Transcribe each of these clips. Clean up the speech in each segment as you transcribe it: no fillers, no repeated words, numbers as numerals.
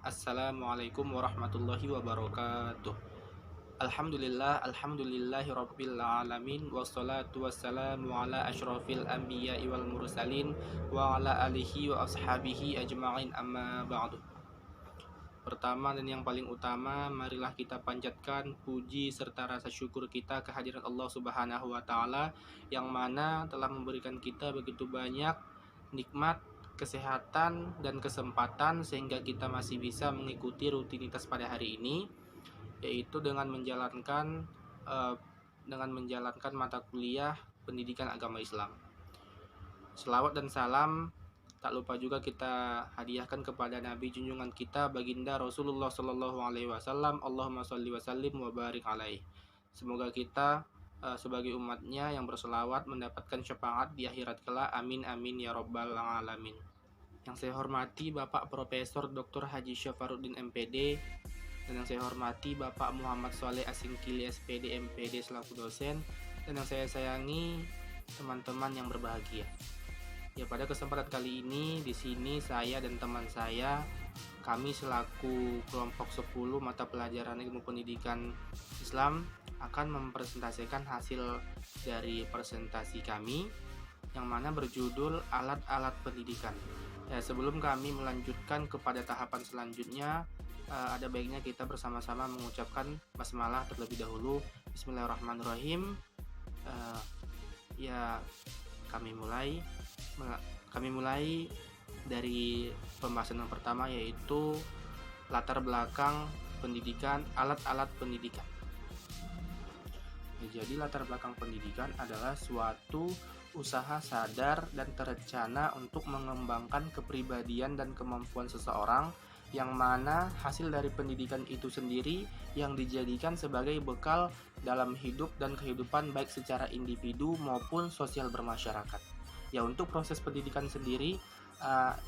Assalamualaikum warahmatullahi wabarakatuh. Alhamdulillahi rabbil alamin. Wassalatu wassalamu ala asyrafil anbiya'i wal mursalin wa ala alihi wa ashabihi ajma'in, amma ba'du. Pertama dan yang paling utama, marilah kita panjatkan puji serta rasa syukur kita kehadiran Allah Subhanahu wa taala yang mana telah memberikan kita begitu banyak nikmat, kesehatan dan kesempatan sehingga kita masih bisa mengikuti rutinitas pada hari ini, yaitu dengan menjalankan mata kuliah pendidikan agama Islam. Selawat dan salam tak lupa juga kita hadiahkan kepada Nabi junjungan kita baginda Rasulullah Shallallahu Alaihi Wasallam. Allahumma sholli wa sallim wa barik alaih. Semoga kita sebagai umatnya yang berselawat mendapatkan syafaat di akhirat kelak. Amin amin ya robbal alamin. Yang saya hormati Bapak Profesor Dr. Haji Syafaruddin MPD, dan yang saya hormati Bapak Muhammad Soleh Asingkili SPD MPD selaku dosen, dan yang saya sayangi teman-teman yang berbahagia. Ya, pada kesempatan kali ini di sini saya dan teman saya, kami selaku kelompok 10 mata pelajaran ilmu pendidikan Islam akan mempresentasikan hasil dari presentasi kami yang mana berjudul alat-alat pendidikan. Ya, sebelum kami melanjutkan kepada tahapan selanjutnya, ada baiknya kita bersama-sama mengucapkan basmalah terlebih dahulu. Bismillahirrahmanirrahim. Ya, kami mulai dari pembahasan yang pertama, yaitu latar belakang pendidikan, alat-alat pendidikan. Jadi latar belakang pendidikan adalah suatu usaha sadar dan terencana untuk mengembangkan kepribadian dan kemampuan seseorang, yang mana hasil dari pendidikan itu sendiri yang dijadikan sebagai bekal dalam hidup dan kehidupan baik secara individu maupun sosial bermasyarakat. Ya, untuk proses pendidikan sendiri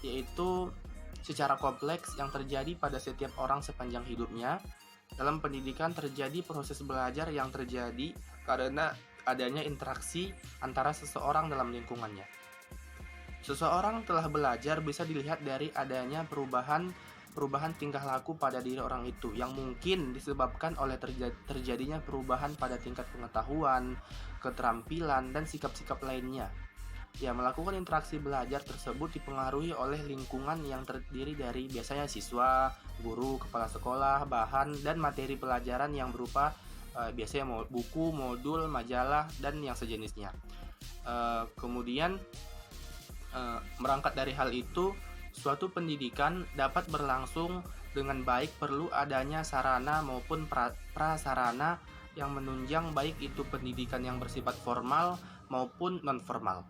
yaitu secara kompleks yang terjadi pada setiap orang sepanjang hidupnya. Dalam pendidikan terjadi proses belajar yang terjadi karena adanya interaksi antara seseorang dalam lingkungannya. Seseorang telah belajar bisa dilihat dari adanya perubahan tingkah laku pada diri orang itu, yang mungkin disebabkan oleh terjadinya perubahan pada tingkat pengetahuan, keterampilan, dan sikap-sikap lainnya. Ya, melakukan interaksi belajar tersebut dipengaruhi oleh lingkungan yang terdiri dari biasanya siswa, guru, kepala sekolah, bahan, dan materi pelajaran yang berupa biasanya buku, modul, majalah, dan yang sejenisnya. Kemudian merangkat dari hal itu, suatu pendidikan dapat berlangsung dengan baik perlu adanya sarana maupun prasarana yang menunjang baik itu pendidikan yang bersifat formal maupun non-formal.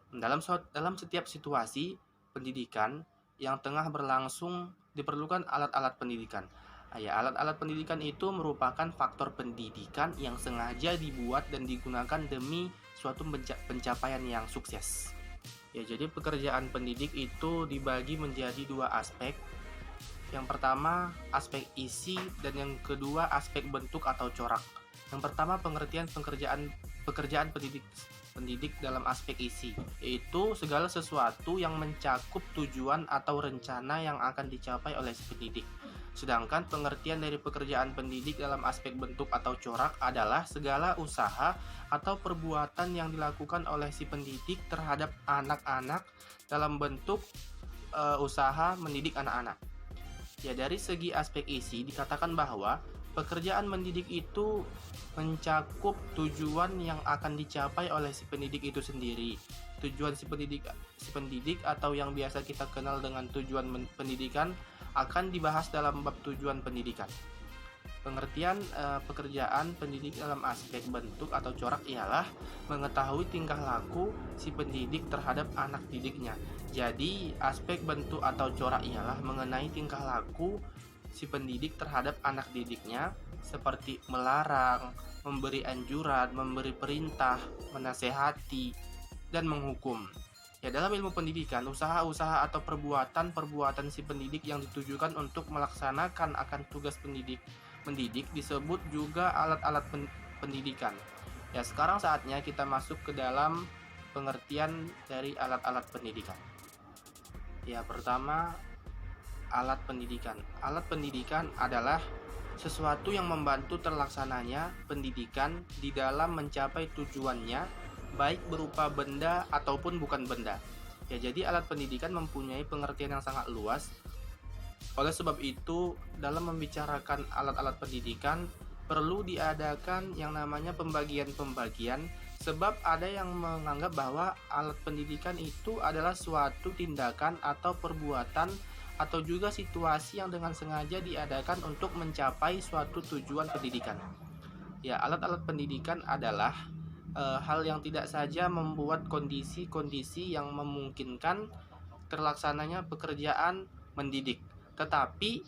Dalam setiap situasi pendidikan yang tengah berlangsung diperlukan alat-alat pendidikan. Ya, alat-alat pendidikan itu merupakan faktor pendidikan yang sengaja dibuat dan digunakan demi suatu pencapaian yang sukses. Ya, jadi pekerjaan pendidik itu dibagi menjadi dua aspek. Yang pertama aspek isi dan yang kedua aspek bentuk atau corak. Yang pertama pengertian pekerjaan pendidik dalam aspek isi, yaitu segala sesuatu yang mencakup tujuan atau rencana yang akan dicapai oleh si pendidik. Sedangkan pengertian dari pekerjaan pendidik dalam aspek bentuk atau corak adalah segala usaha atau perbuatan yang dilakukan oleh si pendidik terhadap anak-anak dalam bentuk usaha mendidik anak-anak. Ya, dari segi aspek isi dikatakan bahwa pekerjaan mendidik itu mencakup tujuan yang akan dicapai oleh si pendidik itu sendiri. Tujuan si pendidik atau yang biasa kita kenal dengan tujuan pendidikan akan dibahas dalam bab tujuan pendidikan. Pengertian pekerjaan pendidik dalam aspek bentuk atau corak ialah mengetahui tingkah laku si pendidik terhadap anak didiknya. Jadi aspek bentuk atau corak ialah mengenai tingkah laku si pendidik terhadap anak didiknya, seperti melarang, memberi anjuran, memberi perintah, menasehati, dan menghukum. Ya, dalam ilmu pendidikan, usaha-usaha atau perbuatan si pendidik yang ditujukan untuk melaksanakan akan tugas mendidik disebut juga alat-alat pendidikan. Ya, sekarang saatnya kita masuk ke dalam pengertian dari alat-alat pendidikan. Ya, pertama alat pendidikan. Alat pendidikan adalah sesuatu yang membantu terlaksananya pendidikan di dalam mencapai tujuannya, baik berupa benda ataupun bukan benda. Ya, jadi alat pendidikan mempunyai pengertian yang sangat luas. Oleh sebab itu, dalam membicarakan alat-alat pendidikan, perlu diadakan yang namanya pembagian-pembagian, sebab ada yang menganggap bahwa alat pendidikan itu adalah suatu tindakan atau perbuatan atau juga situasi yang dengan sengaja diadakan untuk mencapai suatu tujuan pendidikan. Ya, alat-alat pendidikan adalah hal yang tidak saja membuat kondisi-kondisi yang memungkinkan terlaksananya pekerjaan mendidik, tetapi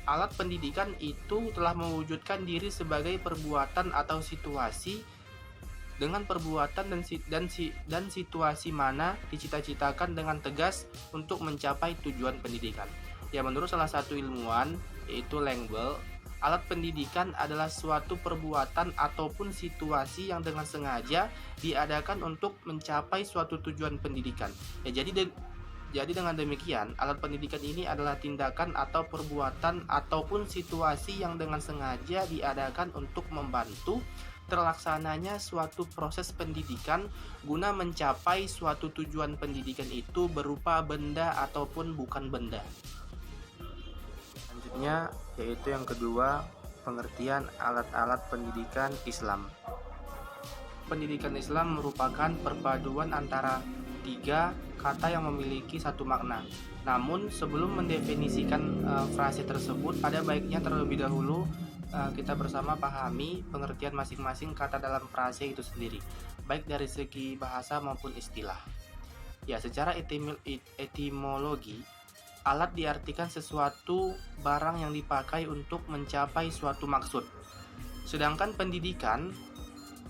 alat pendidikan itu telah mewujudkan diri sebagai perbuatan atau situasi dengan perbuatan dan situasi mana dicita-citakan dengan tegas untuk mencapai tujuan pendidikan. Ya, menurut salah satu ilmuwan yaitu Langbell, alat pendidikan adalah suatu perbuatan ataupun situasi yang dengan sengaja diadakan untuk mencapai suatu tujuan pendidikan. Ya, jadi dengan demikian, alat pendidikan ini adalah tindakan atau perbuatan ataupun situasi yang dengan sengaja diadakan untuk membantu terlaksananya suatu proses pendidikan guna mencapai suatu tujuan pendidikan itu berupa benda ataupun bukan benda. Selanjutnya yaitu yang kedua, pengertian alat-alat pendidikan Islam. Pendidikan Islam merupakan perpaduan antara tiga kata yang memiliki satu makna. Namun sebelum mendefinisikan frase tersebut, ada baiknya terlebih dahulu kita bersama pahami pengertian masing-masing kata dalam frase itu sendiri, baik dari segi bahasa maupun istilah. Ya, secara etimologi, alat diartikan sesuatu barang yang dipakai untuk mencapai suatu maksud. Sedangkan pendidikan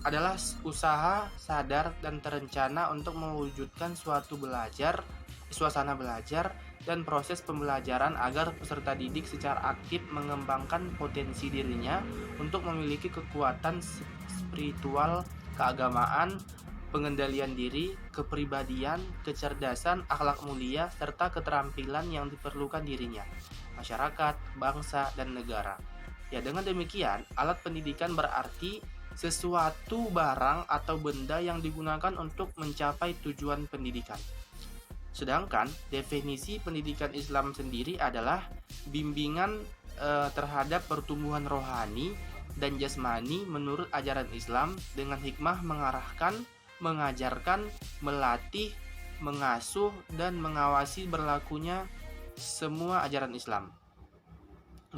adalah usaha sadar dan terencana untuk mewujudkan suasana belajar dan proses pembelajaran agar peserta didik secara aktif mengembangkan potensi dirinya untuk memiliki kekuatan spiritual, keagamaan, pengendalian diri, kepribadian, kecerdasan, akhlak mulia, serta keterampilan yang diperlukan dirinya, masyarakat, bangsa, dan negara. Ya, dengan demikian, alat pendidikan berarti sesuatu barang atau benda yang digunakan untuk mencapai tujuan pendidikan. Sedangkan definisi pendidikan Islam sendiri adalah bimbingan terhadap pertumbuhan rohani dan jasmani menurut ajaran Islam dengan hikmah mengarahkan, mengajarkan, melatih, mengasuh, dan mengawasi berlakunya semua ajaran Islam.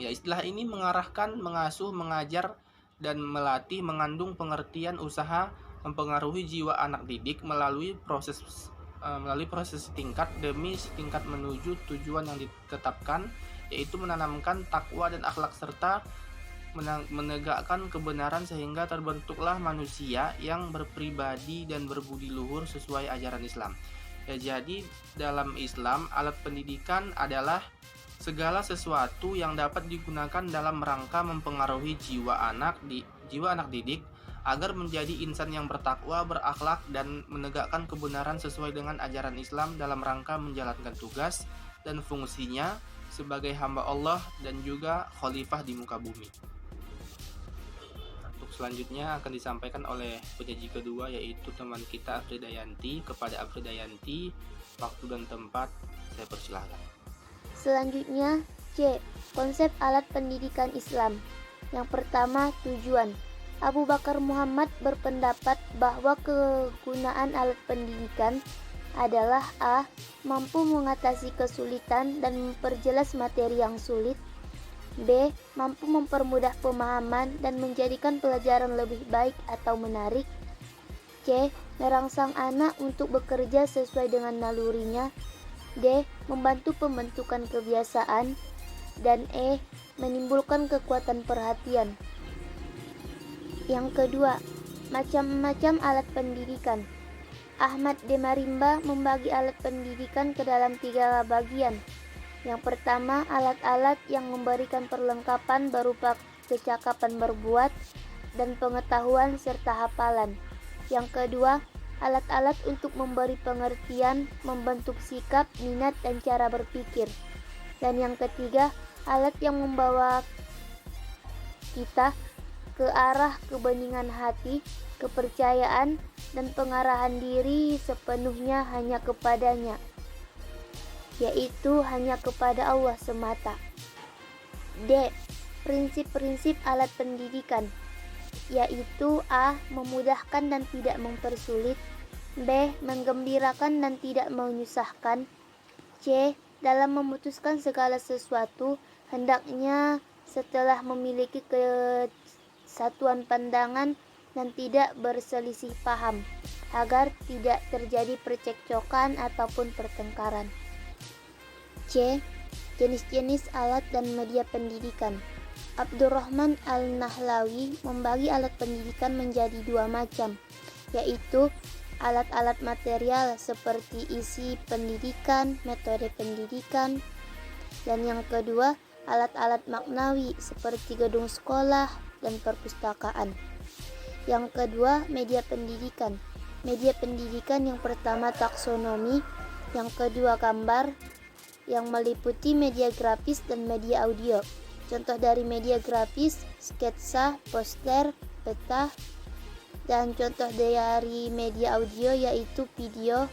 Ya, istilah ini mengarahkan, mengasuh, mengajar, dan melatih mengandung pengertian usaha mempengaruhi jiwa anak didik melalui proses tingkat demi tingkat menuju tujuan yang ditetapkan, yaitu menanamkan takwa dan akhlak serta menegakkan kebenaran sehingga terbentuklah manusia yang berpribadi dan berbudi luhur sesuai ajaran Islam. Ya, jadi dalam Islam, alat pendidikan adalah segala sesuatu yang dapat digunakan dalam rangka mempengaruhi jiwa anak didik agar menjadi insan yang bertakwa, berakhlak, dan menegakkan kebenaran sesuai dengan ajaran Islam dalam rangka menjalankan tugas dan fungsinya sebagai hamba Allah dan juga khalifah di muka bumi. Untuk selanjutnya akan disampaikan oleh penyaji kedua, yaitu teman kita Afridayanti. Kepada Afridayanti, waktu dan tempat saya persilahkan. Selanjutnya, C. Konsep alat pendidikan Islam. Yang pertama, tujuan. Abu Bakar Muhammad berpendapat bahwa kegunaan alat pendidikan adalah a. Mampu mengatasi kesulitan dan memperjelas materi yang sulit. B. Mampu mempermudah pemahaman dan menjadikan pelajaran lebih baik atau menarik. C. Merangsang anak untuk bekerja sesuai dengan nalurinya. D. Membantu pembentukan kebiasaan. Dan E. Menimbulkan kekuatan perhatian. Yang kedua, macam-macam alat pendidikan. Ahmad D. Marimba membagi alat pendidikan ke dalam 3 bagian. Yang pertama, alat-alat yang memberikan perlengkapan berupa kecakapan berbuat dan pengetahuan serta hafalan. Yang kedua, alat-alat untuk memberi pengertian, membentuk sikap, minat, dan cara berpikir. Dan yang ketiga, alat yang membawa kita ke arah kebeningan hati, kepercayaan, dan pengarahan diri sepenuhnya hanya kepadanya, yaitu hanya kepada Allah semata. D. Prinsip-prinsip alat pendidikan, yaitu A. Memudahkan dan tidak mempersulit, B. Menggembirakan dan tidak menyusahkan, C. Dalam memutuskan segala sesuatu, hendaknya setelah memiliki kesatuan pandangan dan tidak berselisih paham, agar tidak terjadi percekcokan ataupun pertengkaran. C. Jenis-jenis alat dan media pendidikan. Abdurrahman Al-Nahlawi membagi alat pendidikan menjadi dua macam, yaitu alat-alat material seperti isi pendidikan, metode pendidikan, dan yang kedua alat-alat maknawi seperti gedung sekolah dan perpustakaan. Yang kedua, media pendidikan. Media pendidikan yang pertama taksonomi, yang kedua gambar, yang meliputi media grafis dan media audio. Contoh dari media grafis, sketsa, poster, peta, dan contoh dari media audio yaitu video.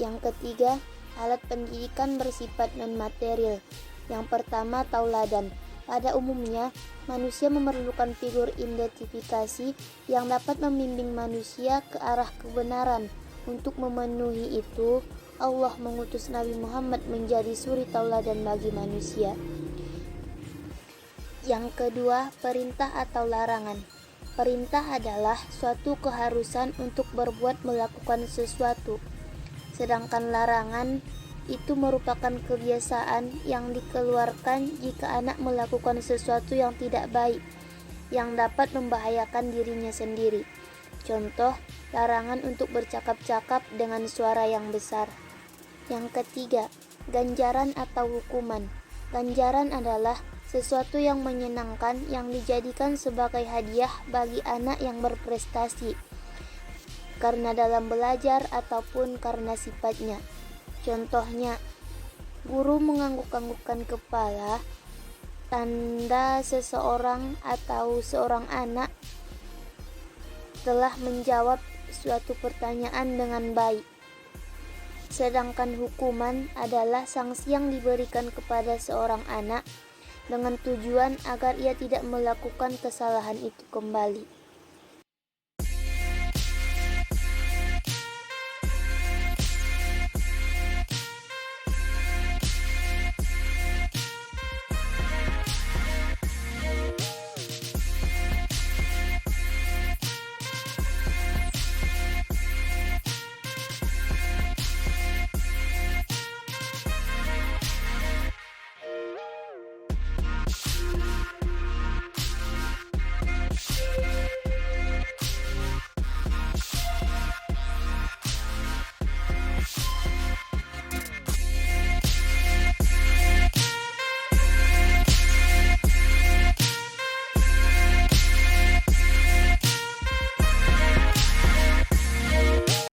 Yang ketiga, alat pendidikan bersifat non-material. Yang pertama, tauladan. Pada umumnya, manusia memerlukan figur identifikasi yang dapat membimbing manusia ke arah kebenaran. Untuk memenuhi itu, Allah mengutus Nabi Muhammad menjadi suri tauladan bagi manusia. Yang kedua, perintah atau larangan. Perintah adalah suatu keharusan untuk berbuat melakukan sesuatu. Sedangkan larangan itu merupakan kebiasaan yang dikeluarkan jika anak melakukan sesuatu yang tidak baik, yang dapat membahayakan dirinya sendiri. Contoh, larangan untuk bercakap-cakap dengan suara yang besar. Yang ketiga, ganjaran atau hukuman. Ganjaran adalah sesuatu yang menyenangkan yang dijadikan sebagai hadiah bagi anak yang berprestasi, karena dalam belajar ataupun karena sifatnya. Contohnya, guru mengangguk-anggukkan kepala, tanda seseorang atau seorang anak telah menjawab suatu pertanyaan dengan baik. Sedangkan hukuman adalah sanksi yang diberikan kepada seorang anak dengan tujuan agar ia tidak melakukan kesalahan itu kembali.